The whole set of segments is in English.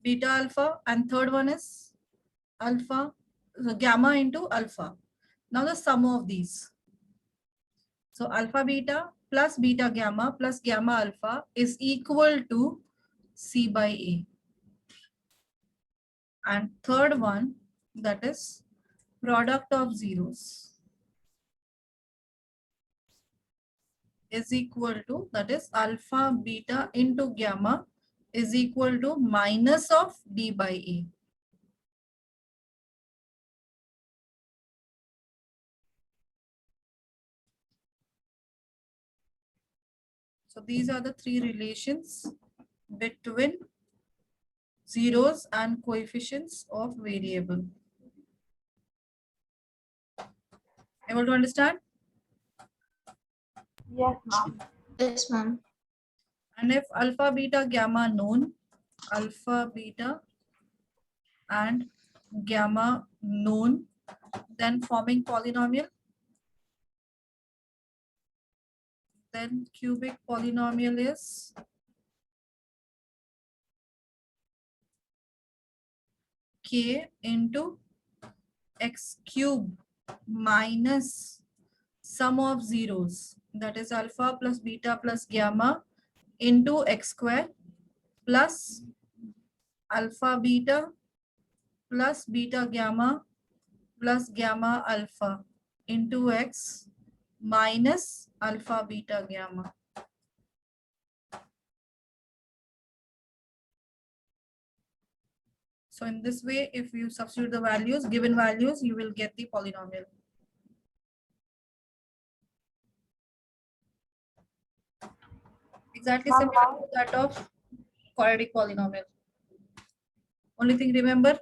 beta alpha, and third one is alpha, so gamma into alpha. Now the sum of these. So alpha beta plus beta gamma plus gamma alpha is equal to C by A. And third one, that is product of zeros, is equal to, that is alpha beta into gamma is equal to minus of D by A. So these are the three relations between zeros and coefficients of variable. Able to understand? Yes, ma'am. Yes, ma'am. And if alpha beta gamma known, alpha beta and gamma known, then forming polynomial, then cubic polynomial is k into x cube minus sum of zeros, that is alpha plus beta plus gamma into x square plus alpha beta plus beta gamma plus gamma alpha into x minus alpha beta gamma. So in this way, if you substitute the values, given values, you will get the polynomial. Exactly similar to that of quadratic polynomial. Only thing remember,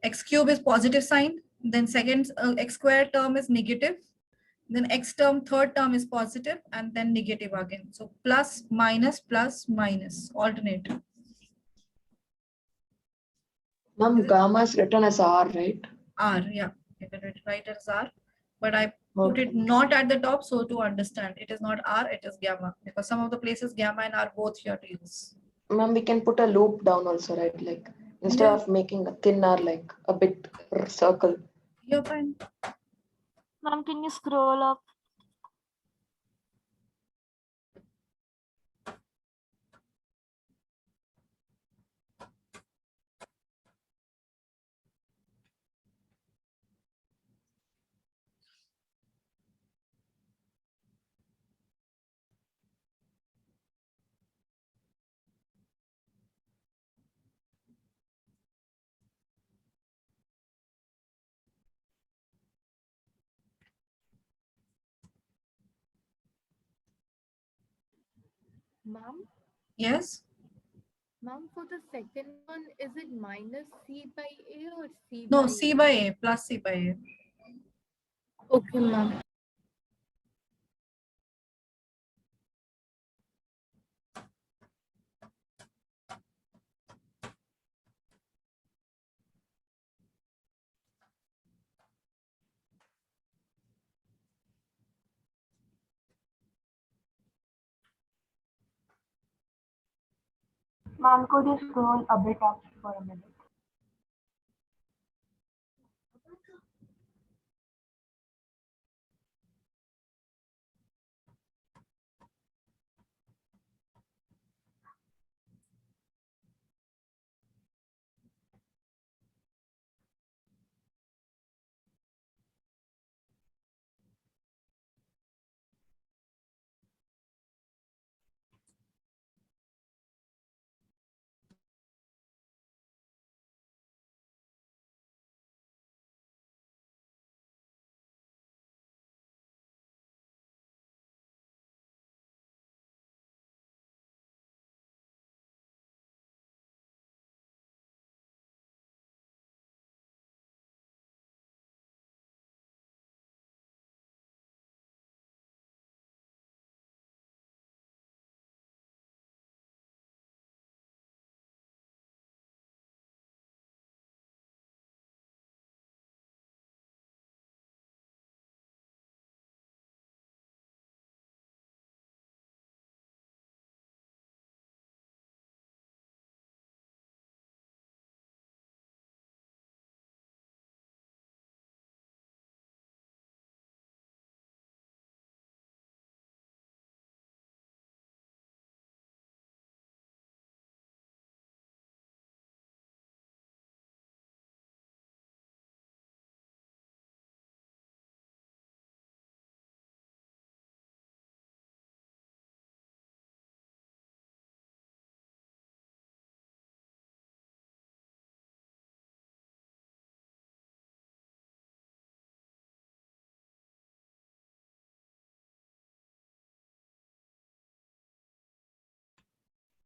x cube is positive sign, then second x square term is negative, then x term, third term is positive, and then negative again. So plus, minus, alternate. Ma'am, gamma is written as R, right? R, yeah, you can write it as R, but I put Okay. it not at the top, so to understand, it is not R, it is gamma, because some of the places gamma and R both here to use. Ma'am, we can put a loop down also, right? Like instead Yeah. of making a thin R, like a bit circle. You're fine. Ma'am, can you scroll up? Ma'am, Yes. ma'am, for the second one, is it minus C by A or C No, by C A? by A plus C by A. Okay, ma'am. Ma'am, could you scroll a bit up for a minute?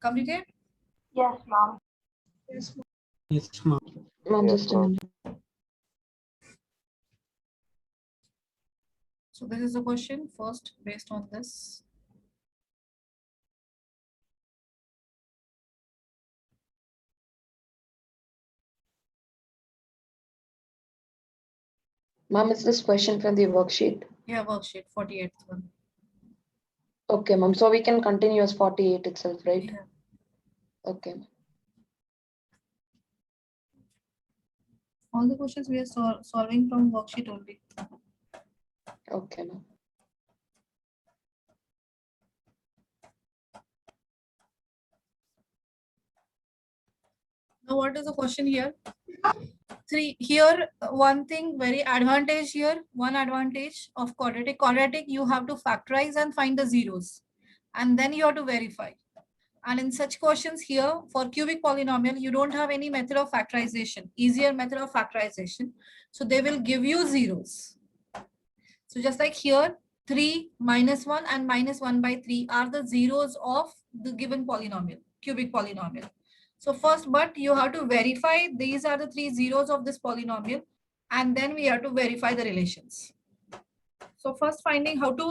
Completed? Yes, ma'am. Yes, ma'am. Ma'am, Yes, just a ma'am. minute. So this is the question first based on this. Ma'am, is this question from the worksheet? Yeah, worksheet 48th one. Okay, ma'am. So we can continue as 48 itself, right? Yeah. Okay. All the questions we are solving from worksheet only. Okay, ma'am. Now what is the question here? Here, one thing very advantage here, one advantage of quadratic. Quadratic, you have to factorize and find the zeros. And then you have to verify. And in such questions here, for cubic polynomial, you don't have any method of factorization, easier method of factorization. So they will give you zeros. So just like here, 3, -1 and -1/3 are the zeros of the given polynomial, cubic polynomial. So first, but you have to verify these are the 3 zeros of this polynomial, and then we have to verify the relations. So first finding how to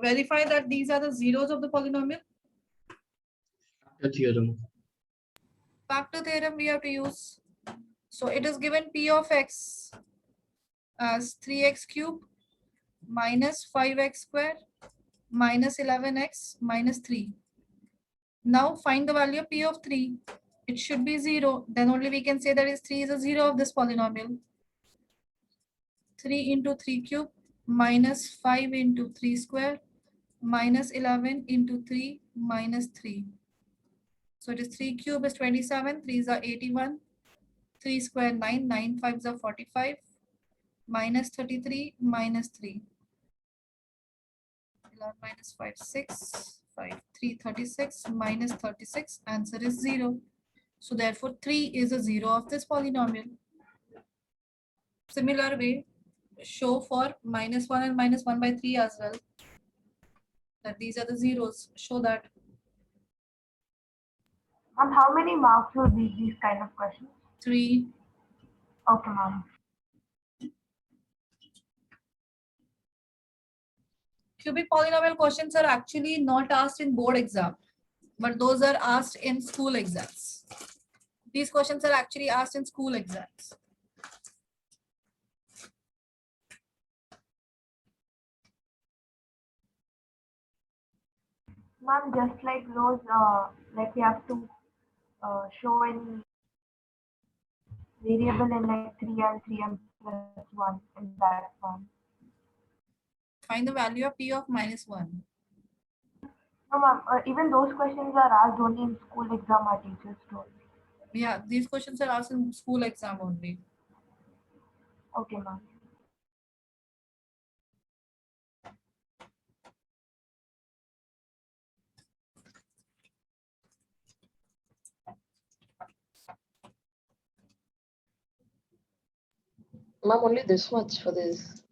verify that these are the zeros of the polynomial. The theorem. Factor theorem we have to use. So it is given P of x as 3x cube minus 5x square minus 11x minus 3. Now find the value of P of 3. It should be 0. Then only we can say that is 3 is a 0 of this polynomial. 3 into 3 cube minus 5 into 3 square minus 11 into 3 minus 3. So it is 3 cube is 27, 3s are 81, 3 square 9, 9 5s are 45, minus 33 minus 3. 11 minus 5, 6, 5, 3, 36 minus 36, answer is 0. So therefore 3 is a 0 of this polynomial. Similar way, show for -1 and -1/3 as well. That these are the zeros. Show that. And how many marks will be these kind of questions? 3. Okay, ma'am. Cubic polynomial questions are actually not asked in board exam, but those are asked in school exams. These questions are actually asked in school exams. Ma'am, just like those, like we have to show any variable in like 3m, 3m plus 1 in that form. Find the value of P of -1. No, ma'am, even those questions are asked only in school exam, our teachers told. Yeah, these questions are asked in school exam only. Okay, ma'am. Ma'am, only this much for this.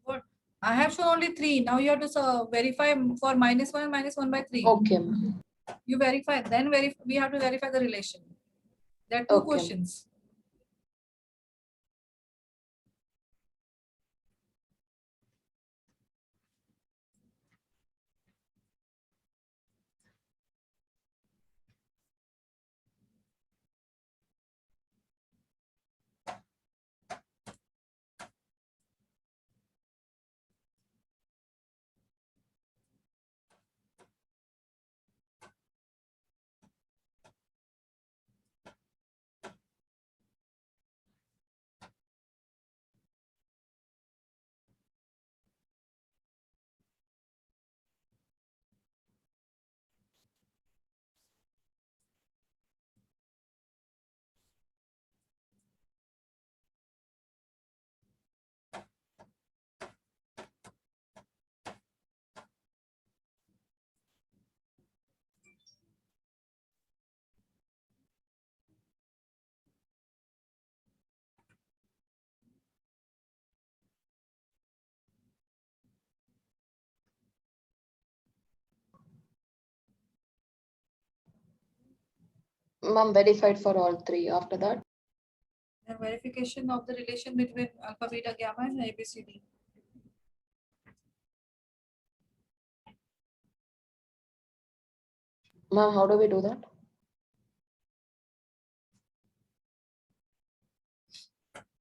Good. I have shown only 3. Now you have to verify for -1 and -1/3. Okay, ma'am. You verify, then we have to verify the relation. There are two Okay. questions. Ma'am, verified for all three. After that, The verification of the relation between alpha, beta, gamma and ABCD. ma'am, how do we do that?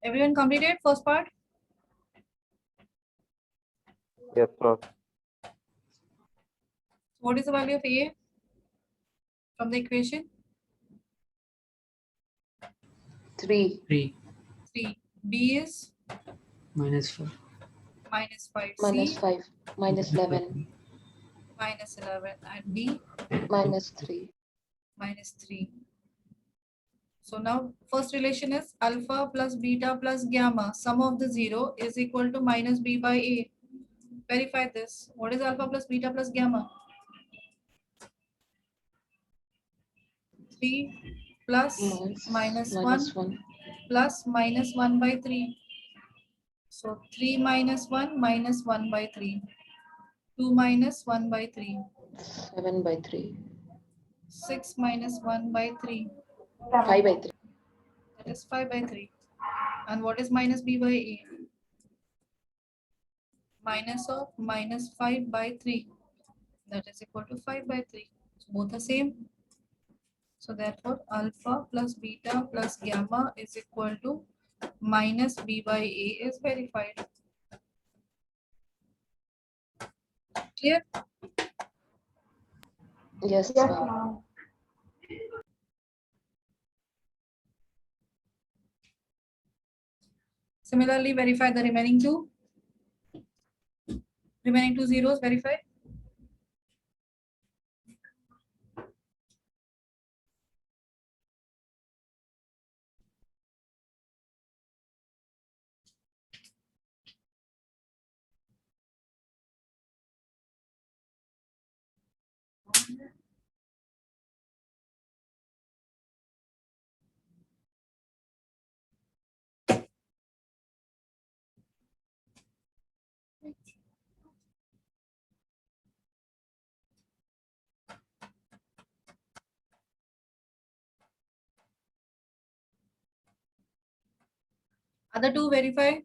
Everyone completed first part? Yes, sir. What is the value of A from the equation? 3. 3 3. B is -4 minus 5. Minus C 5. Minus 11. minus 11. And D Minus 3. minus 3. So now first relation is alpha plus beta plus gamma. Sum of the 0 is equal to minus B by A. Verify this. What is alpha plus beta plus gamma? 3 plus minus 1 Minus 1. plus minus 1 by 3. So 3 minus 1 minus 1 by 3. 2 minus 1 by 3. 7 by 3. 6 minus 1 by 3. 5 by 3. That is 5 by 3. And what is minus B by A? Minus of minus 5 by 3. That is equal to 5 by 3. So both are same. So therefore alpha plus beta plus gamma is equal to minus B by A is verified. Clear? Yes, Yes, ma'am. ma'am. Similarly, verify the remaining two. Remaining two zeros, verify. Other two, verify.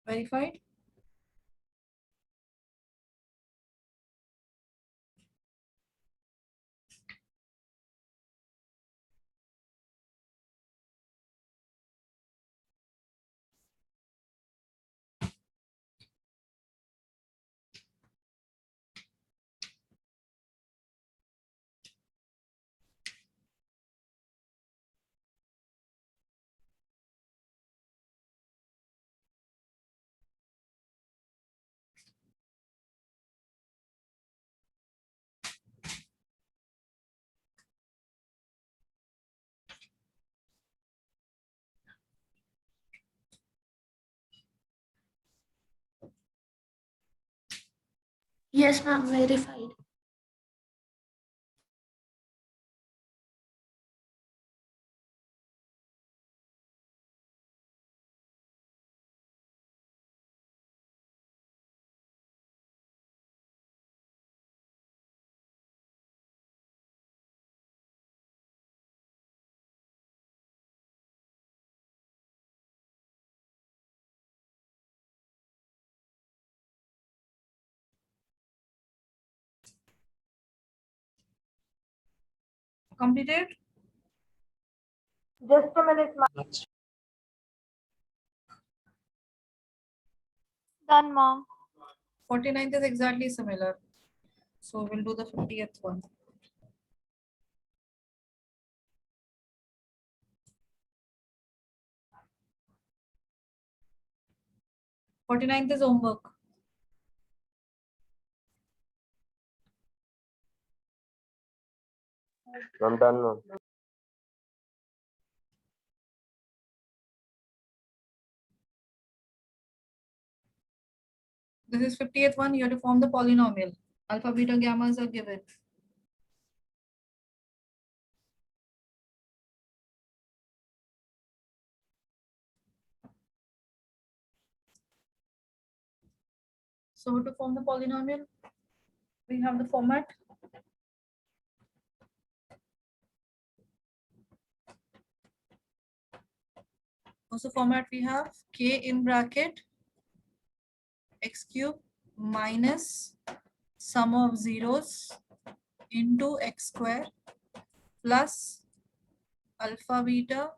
Verified. Yes, ma'am, verified. Completed? Just a minute, ma'am. Last. Done, ma'am. 49th is exactly similar. So we'll do the 50th one. Forty-ninth is homework. I'm done, ma'am. This is 50th one. You have to form the polynomial. Alpha, beta, gammas are given. So to form the polynomial, we have the format. Also format we have k in bracket x cube minus sum of zeros into x square plus alpha beta,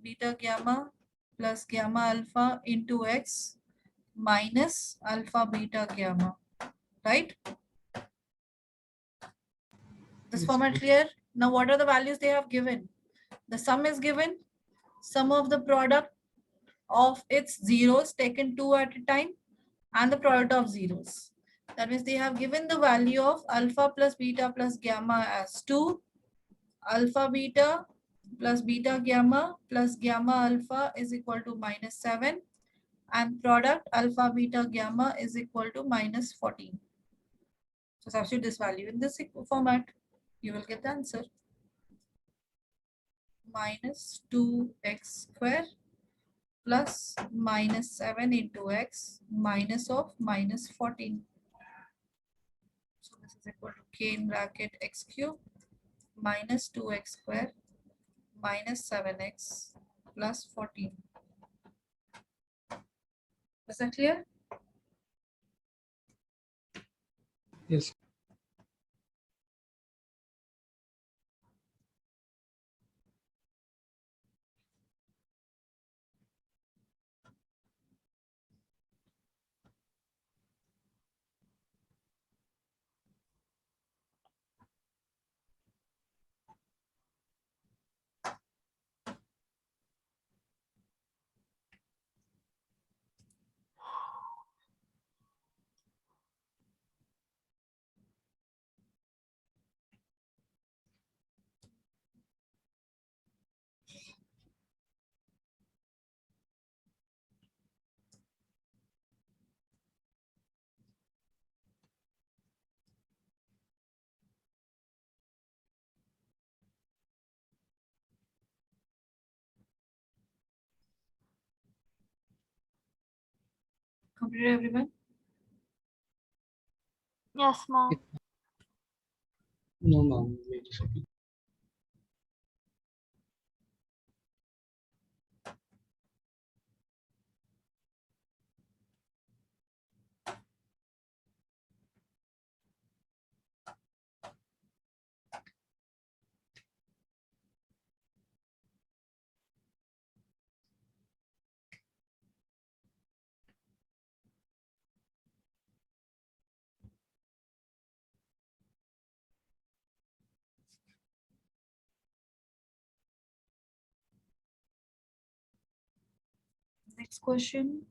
beta gamma plus gamma alpha into x minus alpha beta gamma, right? This Yes, format yes. clear? Now what are the values they have given? The sum is given, sum of the product of its zeros taken two at a time and the product of zeros. That means they have given the value of alpha plus beta plus gamma as 2, alpha beta plus beta gamma plus gamma alpha is equal to minus 7, and product alpha beta gamma is equal to minus 14. So substitute this value in this format, you will get the answer. Minus 2x square plus minus 7 into x minus of minus 14. So this is equal to k in bracket x cube minus 2x square minus 7x plus 14. Is that clear? Yes. Completed everyone? Yes, ma'am. No, ma'am. Wait a second. Next question.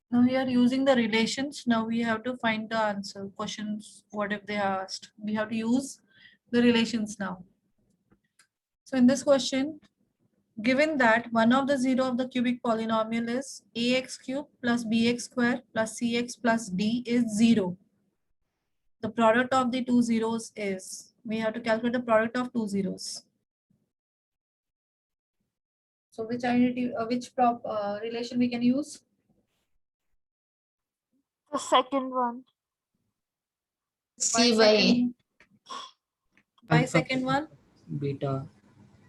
Now we are using the relations. Now we have to find the answer. Questions, what if they are asked? We have to use the relations now. So in this question, given that one of the zero of the cubic polynomial is ax cube plus bx square plus cx plus d is 0. The product of the two zeros is, we have to calculate the product of two zeros. So which identity, relation we can use? The second one. By C by A. second, by Alpha second one, beta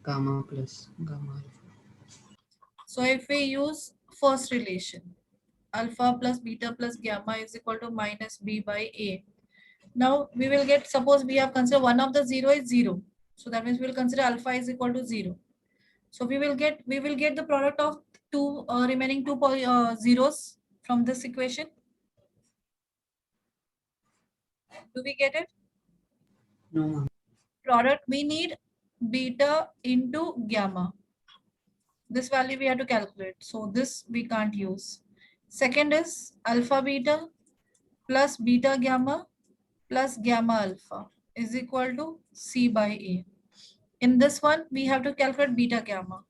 Gamma plus gamma alpha. So if we use first relation, alpha plus beta plus gamma is equal to minus b by a. Now we will get, suppose we have considered one of the zero is 0. So that means we will consider alpha is equal to 0. So we will get the product of two remaining two zeros from this equation. Do we get it? No, ma'am. Product, we need beta into gamma. This value we have to calculate. So this we can't use. Second is alpha beta plus beta gamma plus gamma alpha is equal to C by A. In this one, we have to calculate beta gamma.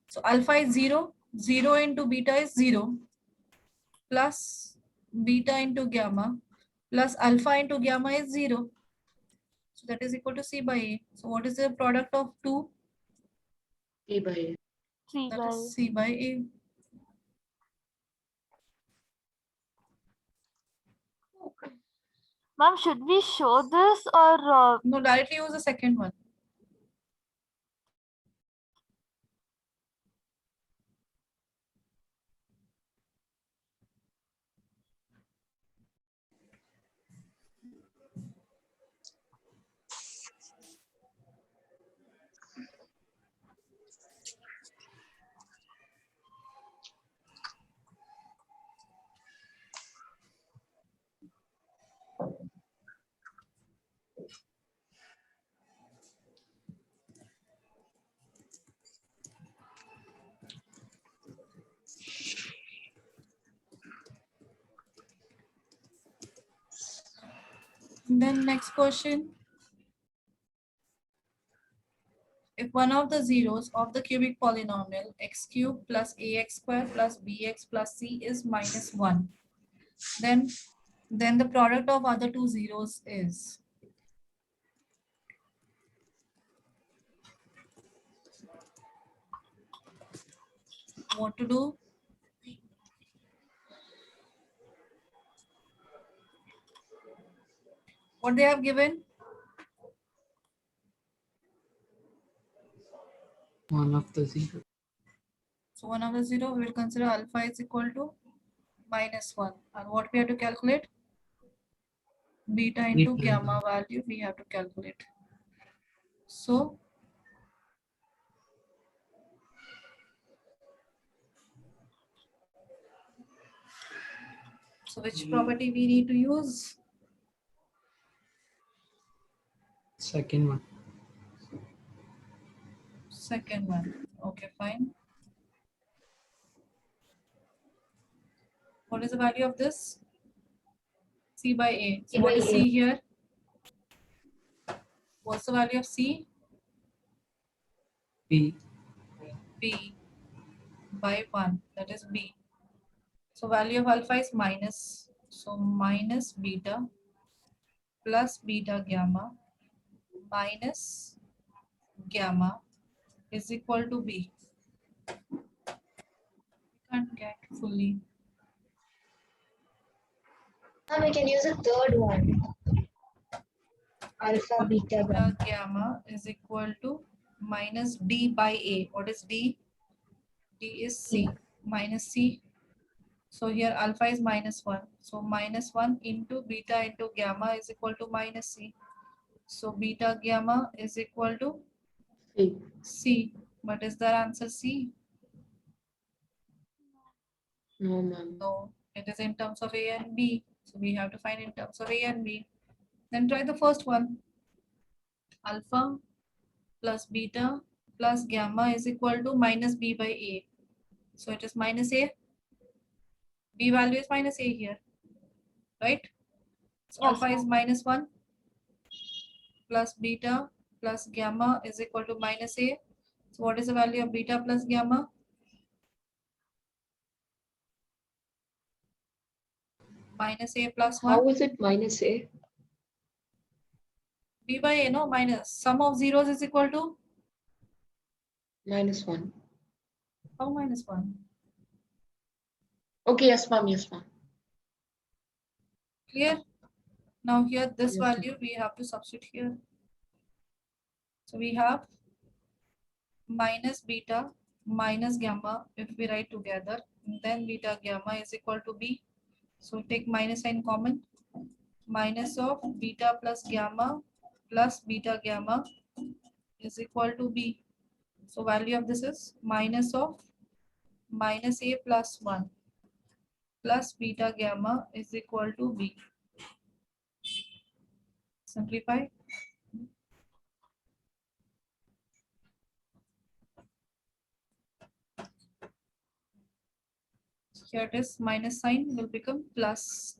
So alpha is 0. 0 into beta is 0 plus beta into gamma plus alpha into gamma is 0. So that is equal to C by A. So what is the product of 2? C by A. C That by is C by A. Ma'am, should we show this or No, directly use the second one. Then next question. If one of the zeros of the cubic polynomial x cube plus ax square plus bx plus c is minus 1, then the product of other two zeros is. What to do? What they have given? One of the zero. So one of the zero, we will consider alpha is equal to minus 1. And what we have to calculate? Beta into Beta. gamma value we have to calculate. So which property we need to use? Second one. Second one. Okay, fine. What is the value of this? C by A. So what is C here? What's the value of C? B. B by 1. That is B. So value of alpha is minus. So minus beta plus beta gamma minus gamma is equal to B. Can't get fully. Now we can use a third one. Alpha, beta, gamma. Gamma is equal to minus D by A. What is D? D is C minus C. So here alpha is minus 1. So minus 1 into beta into gamma is equal to minus C. So beta gamma is equal to C. C. But is their answer C? No, ma'am. No, it is in terms of A and B. So we have to find in terms of A and B. Then try the first one. Alpha plus beta plus gamma is equal to minus B by A. So it is minus A. B value is minus A here, right? So Yes, alpha is ma'am. minus 1 plus beta plus gamma is equal to minus A. So what is the value of beta plus gamma? Minus A plus 1. How is it minus A? B by A, no, minus. Sum of zeros is equal to? Minus 1. How minus 1? Okay, yes, ma'am. Yes, ma'am. Clear? Now here this Yes, ma'am. value we have to substitute here. So we have minus beta minus gamma, if we write together, then beta gamma is equal to B. So take minus sign common. Minus of beta plus gamma plus beta gamma is equal to B. So value of this is minus of minus A plus 1 plus beta gamma is equal to B. Simplify. Here it is, minus sign will become plus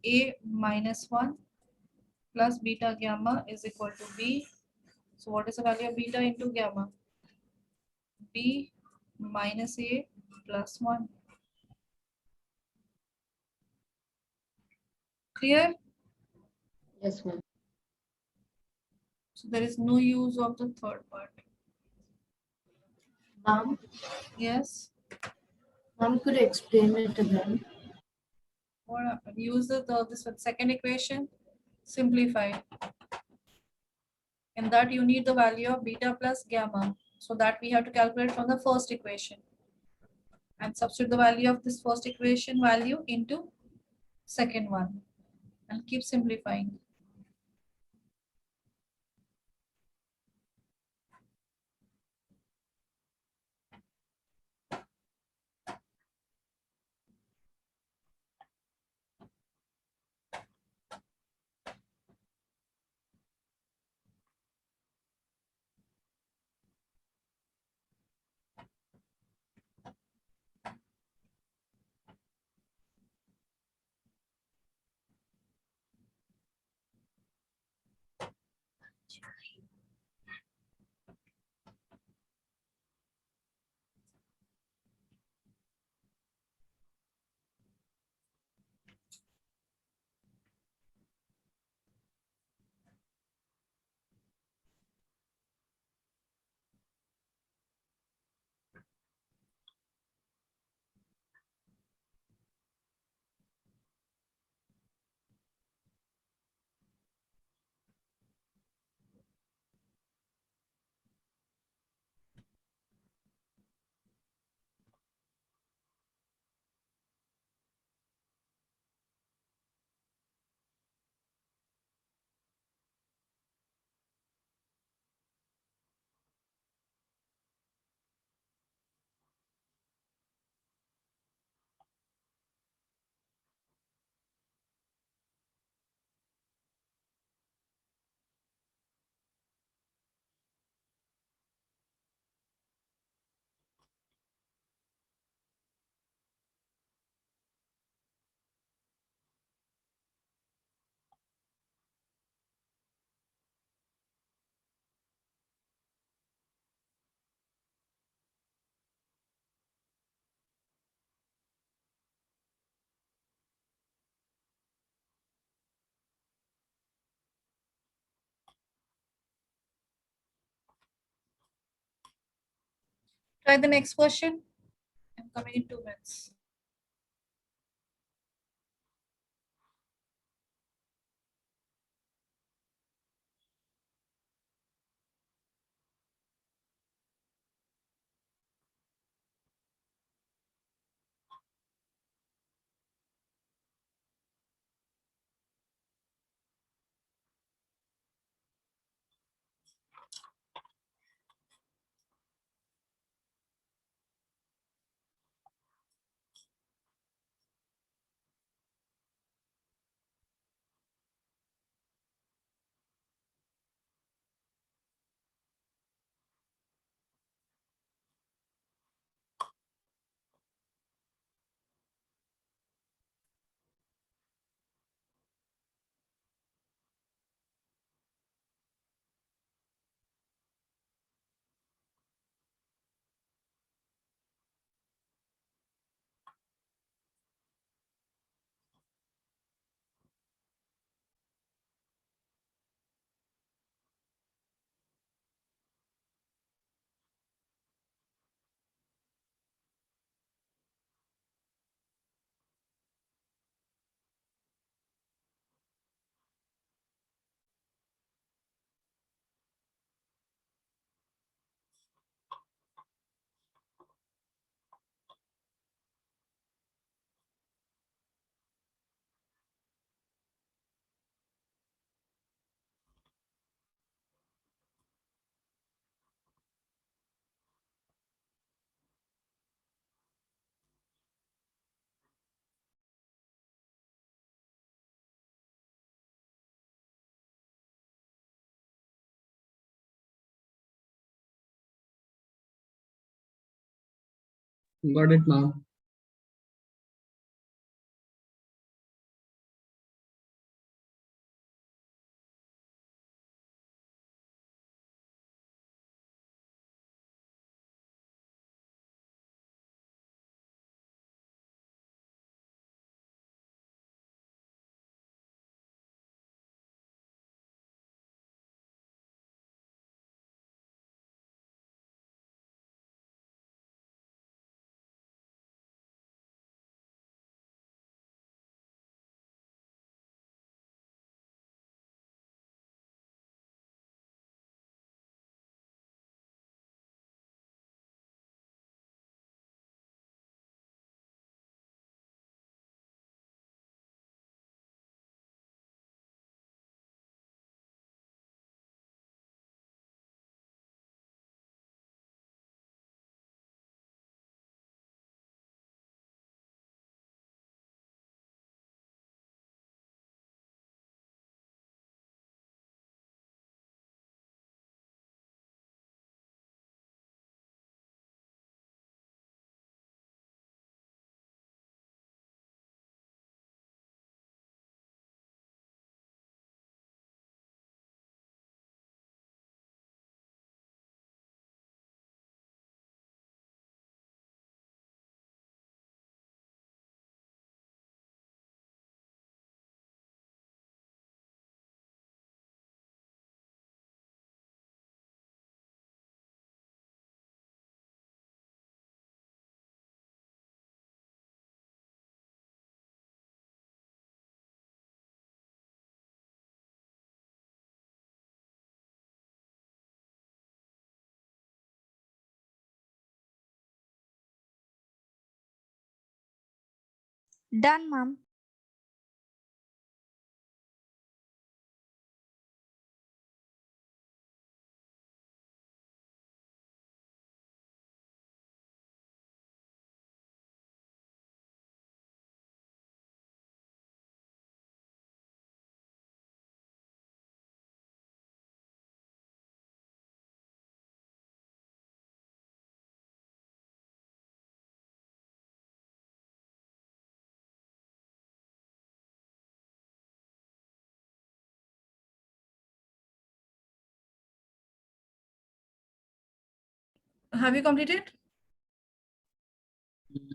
A minus 1 plus beta gamma is equal to B. So what is the value of beta into gamma? B minus A plus 1. Clear? Yes, ma'am. So there is no use of the third part. Ma'am, Yes. ma'am, could you explain it again? What happened? Use this one, second equation, simplify. In that you need the value of beta plus gamma. So that we have to calculate from the first equation. And substitute the value of this first equation value into second one. And keep simplifying. Try the next question. I'm coming in 2 minutes. Got it, ma'am. Done, ma'am. Have you completed?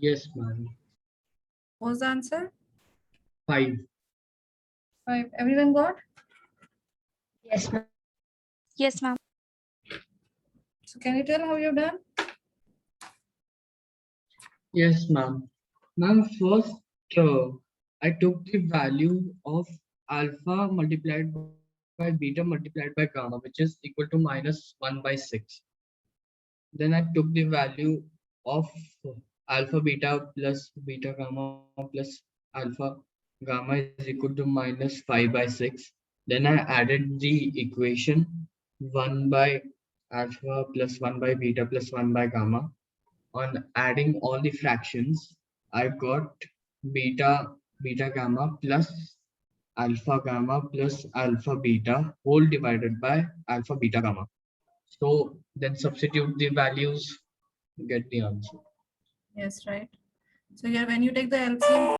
Yes, ma'am. What was the answer? 5. 5. Everyone got? Yes, ma'am. Yes, ma'am. So can you tell how you've done? Yes, ma'am. Ma'am, first, I took the value of alpha multiplied by beta multiplied by gamma, which is equal to minus 1 by 6. Then I took the value of alpha beta plus beta gamma plus alpha gamma is equal to minus 5 by 6. Then I added the equation 1 by alpha plus 1 by beta plus 1 by gamma. On adding all the fractions, I got beta gamma plus alpha beta whole divided by alpha beta gamma. So then substitute the values, get the answer. Yes, right. So here when you take the LCM,